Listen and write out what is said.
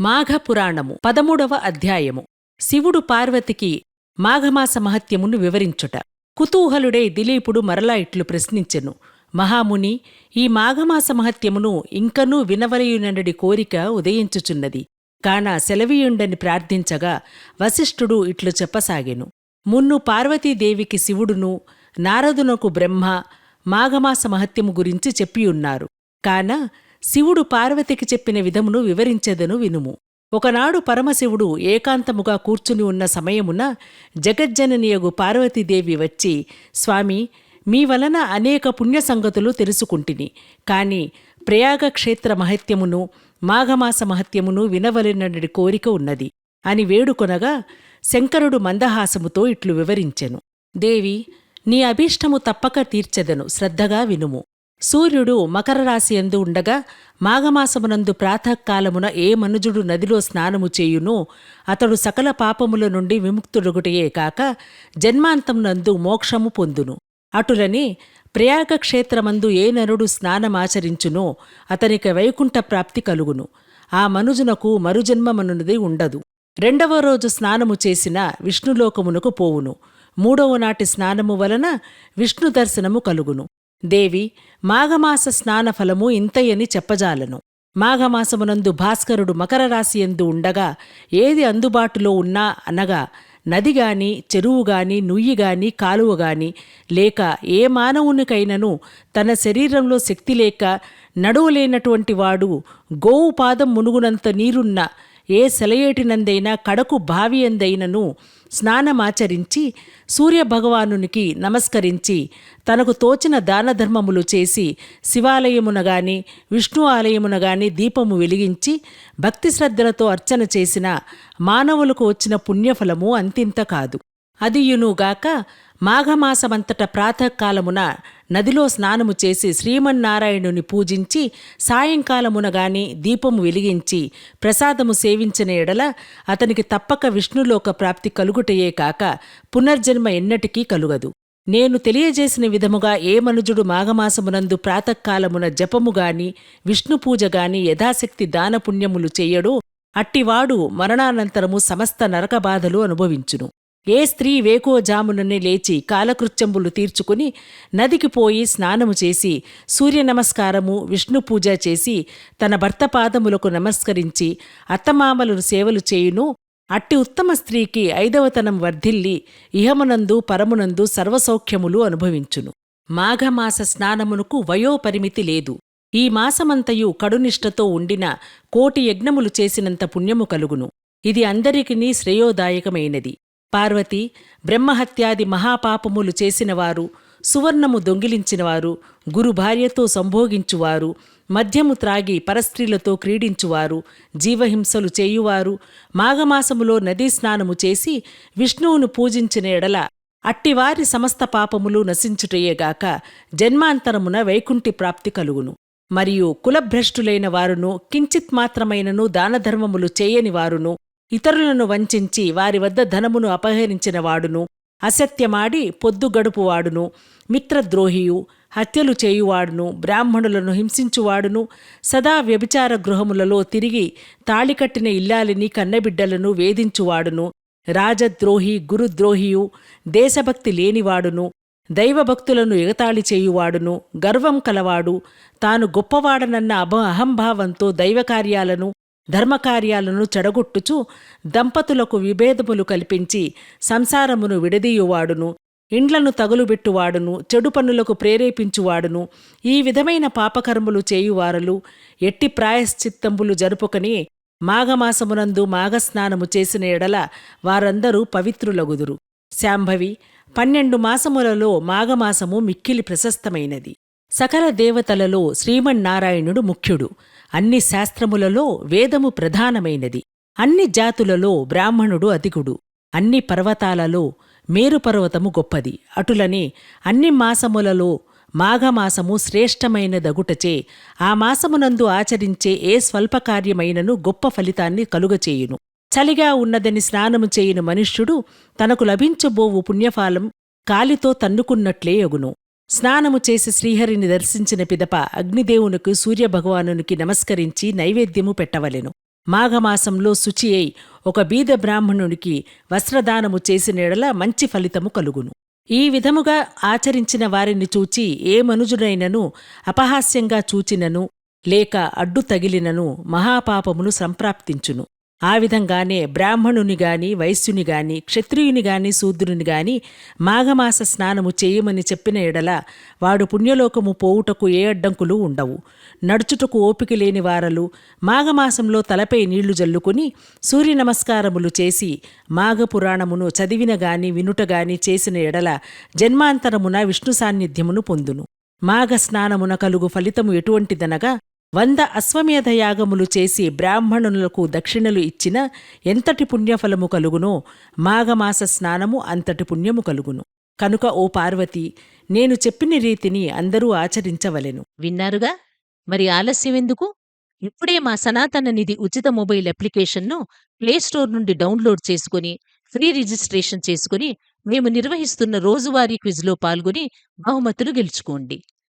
మాఘపురాణము 13వ అధ్యాయము. శివుడు పార్వతికి మాఘమాస మహత్యమును వివరించుట. కుతూహలుడై దిలీపుడు మరలా ఇట్లు ప్రశ్నించెను. మహాముని, ఈ మాఘమాస మహత్యమును ఇంకనూ వినవలయునడి కోరిక ఉదయించుచున్నది. కాన సెలవీయుండని ప్రార్థించగా వశిష్ఠుడు ఇట్లు చెప్పసాగెను. మున్ను పార్వతీదేవికి శివుడును, నారదునకు బ్రహ్మ మాఘమాస మహత్యము గురించి చెప్పియున్నారు. కాన శివుడు పార్వతికి చెప్పిన విధమును వివరించెదను వినుము. ఒకనాడు పరమశివుడు ఏకాంతముగా కూర్చుని ఉన్న సమయమున జగజ్జననియగు పార్వతీదేవి వచ్చి, స్వామి, మీ వలన అనేక పుణ్యసంగతులు తెలుసుకుంటిని. కాని ప్రయాగక్షేత్ర మహత్యమును మాఘమాస మహత్యమును వినవలెనడి కోరిక ఉన్నది అని వేడుకొనగా శంకరుడు మందహాసముతో ఇట్లు వివరించెను. దేవి, నీ అభీష్టము తప్పక తీర్చెదను, శ్రద్ధగా వినుము. సూర్యుడు మకరరాశియందు ఉండగా మాఘమాసమునందు ప్రాతఃకాలమున ఏ మనుజుడు నదిలో స్నానము చేయునో అతడు సకల పాపముల నుండి విముక్తుడొగుటయే కాక జన్మాంతమునందు మోక్షము పొందును. అటులనే ప్రయాగక్షేత్రమందు ఏ నరుడు స్నానమాచరించునో అతనికి వైకుంఠ ప్రాప్తి కలుగును. ఆ మనుజునకు మరుజన్మమనున్నది ఉండదు. రెండవ రోజు స్నానము చేసిన విష్ణులోకమునకు పోవును. మూడవ నాటి స్నానము వలన విష్ణు దర్శనము కలుగును. దేవి, మాఘమాస స్నానఫలము ఇంతయని చెప్పజాలను. మాఘమాసమునందు భాస్కరుడు మకరరాశియందు ఉండగా ఏది అందుబాటులో ఉన్నా అనగా నదిగాని, చెరువుగాని, నుయ్యిగాని, కాలువగాని, లేక ఏ మానవునికైనను తన శరీరంలో శక్తి లేక నడువలేనటువంటి వాడు గోవు పాదం మునుగునంత నీరున్న ఏ సెలయేటినందైనా కడకు బావియందైనను స్నానమాచరించి సూర్యభగవానునికి నమస్కరించి తనకు తోచిన దానధర్మములు చేసి శివాలయమునగాని విష్ణు ఆలయమునగాని దీపము వెలిగించి భక్తిశ్రద్ధలతో అర్చన చేసిన మానవులకు వచ్చిన పుణ్యఫలము అంతింత కాదు. అదియునుగాక మాఘమాసమంతట ప్రాతఃకాలమున నదిలో స్నానము చేసి శ్రీమన్నారాయణుని పూజించి సాయంకాలమునగాని దీపము వెలిగించి ప్రసాదము సేవించిన ఎడల అతనికి తప్పక విష్ణులోక ప్రాప్తి కలుగుటయే కాక పునర్జన్మ ఎన్నటికీ కలుగదు. నేను తెలియజేసిన విధముగా ఏ మనుజుడు మాఘమాసమునందు ప్రాతఃకాలమున జపముగాని విష్ణుపూజగాని యథాశక్తి దానపుణ్యములు చెయ్యడో అట్టివాడు మరణానంతరము సమస్త నరకబాధలు అనుభవించును. ఏ స్త్రీ వేకోజాముననే లేచి కాలకృత్యంబులు తీర్చుకుని నదికి పోయి స్నానము చేసి సూర్యనమస్కారము విష్ణుపూజ చేసి తన భర్త పాదములకు నమస్కరించి అత్తమామలను సేవలు చేయును, అట్టి ఉత్తమ స్త్రీకి ఐదవతనం వర్ధిల్లి ఇహమునందు పరమునందు సర్వసౌఖ్యములు అనుభవించును. మాఘమాస స్నానమునకు వయోపరిమితి లేదు. ఈ మాసమంతయు కడునిష్టతో ఉండిన 1,000,000 యజ్ఞములు చేసినంత పుణ్యము కలుగును. ఇది అందరికినీ శ్రేయోదాయకమైనది. పార్వతి, బ్రహ్మహత్యాది మహాపాపములు చేసినవారు, సువర్ణము దొంగిలించినవారు, గురుభార్యతో సంభోగించువారు, మద్యము త్రాగి పరస్త్రీలతో క్రీడించువారు, జీవహింసలు చేయువారు మాఘమాసములో నదీ స్నానము చేసి విష్ణువును పూజించిన ఎడల అట్టివారి సమస్త పాపములు నశించుటయేగాక జన్మాంతరమున వైకుంఠి ప్రాప్తి కలుగును. మరియు కులభ్రష్టులైన వారును కించిత్ మాత్రమైనను దానధర్మములు చేయని వారును ఇతరులను వంచించి వారి వద్ద ధనమును అపహరించిన వాడును, అసత్యమాడి పొద్దుగడుపువాడును, మిత్రద్రోహియు, హత్యలు చేయువాడును, బ్రాహ్మణులను హింసించువాడును, సదా వ్యభిచార గృహములలో తిరిగి తాళికట్టిన ఇల్లాలిని కన్నబిడ్డలను వేధించువాడును, రాజద్రోహి, గురుద్రోహియు, దేశభక్తి లేనివాడును, దైవభక్తులను ఎగతాళి చేయువాడును, గర్వం కలవాడు, తాను గొప్పవాడనన్న అహంభావంతో దైవకార్యాలను ధర్మకార్యాలను చెడగొట్టుచు దంపతులకు విభేదములు కల్పించి సంసారమును విడదీయువాడును, ఇండ్లను తగులుబెట్టువాడును, చెడు పనులకు ప్రేరేపించువాడును, ఈ విధమైన పాపకర్మలు చేయువారలు ఎట్టి ప్రాయశ్చిత్తంబులు జరుపుకొని మాఘమాసమునందు మాఘస్నానము చేసిన ఎడల వారందరూ పవిత్రులగుదురు. శాంభవి, 12 మాసములలో మాఘమాసము మిక్కిలి ప్రశస్తమైనది. సకల దేవతలలో శ్రీమన్నారాయణుడు ముఖ్యుడు. అన్ని శాస్త్రములలో వేదము ప్రధానమైనది. అన్ని జాతులలో బ్రాహ్మణుడు అధికుడు. అన్ని పర్వతాలలో మేరుపర్వతము గొప్పది. అటులనే అన్ని మాసములలో మాఘమాసము శ్రేష్టమైనదగుటచే ఆ మాసమునందు ఆచరించే ఏ స్వల్పకార్యమైనను గొప్ప ఫలితాన్ని కలుగచేయును. చలిగా ఉన్నదని స్నానము చేయును మనుష్యుడు తనకు లభించబోవు పుణ్యఫలం కాలితో తన్నుకున్నట్లే యగును. స్నానము చేసి శ్రీహరిని దర్శించిన పిదప అగ్నిదేవునికి సూర్యభగవానునికి నమస్కరించి నైవేద్యము పెట్టవలెను. మాఘమాసంలో శుచి అయి ఒక బీద బ్రాహ్మణునికి వస్త్రదానము చేసిన యెడల మంచి ఫలితము కలుగును. ఈ విధముగా ఆచరించిన వారిని చూచి ఏ మనుజుడైనను అపహాస్యంగా చూచినను లేక అడ్డు తగిలినను మహాపాపమును సంప్రాప్తించును. ఆ విధంగానే బ్రాహ్మణునిగాని వైశ్యునిగాని క్షత్రియునిగాని శూద్రునిగాని మాఘమాస స్నానము చేయమని చెప్పిన ఎడల వాడు పుణ్యలోకము పోవుటకు ఏ అడ్డంకులు ఉండవు. నడుచుటకు ఓపిక లేని వారలు మాఘమాసంలో తలపై నీళ్లు జల్లుకుని సూర్య నమస్కారములు చేసి మాఘపురాణమును చదివినగాని వినుటగాని చేసిన ఎడల జన్మాంతరమున విష్ణు సాన్నిధ్యమును పొందును. మాఘ స్నానమున కలుగు ఫలితము ఎటువంటిదనగా 100 అశ్వమేధ యాగములు చేసి బ్రాహ్మణులకు దక్షిణలు ఇచ్చిన ఎంతటి పుణ్యఫలము కలుగునో మాఘమాస స్నానము అంతటి పుణ్యము కలుగును. కనుక ఓ పార్వతి, నేను చెప్పిన రీతిని అందరూ ఆచరించవలెను. విన్నారుగా? మరి ఆలస్యమెందుకు? ఇప్పుడే మా సనాతన నిధి ఉచిత మొబైల్ అప్లికేషన్ను ప్లేస్టోర్ నుండి డౌన్లోడ్ చేసుకుని ఫ్రీ రిజిస్ట్రేషన్ చేసుకుని మేము నిర్వహిస్తున్న రోజువారీ క్విజ్లో పాల్గొని బహుమతులు గెలుచుకోండి.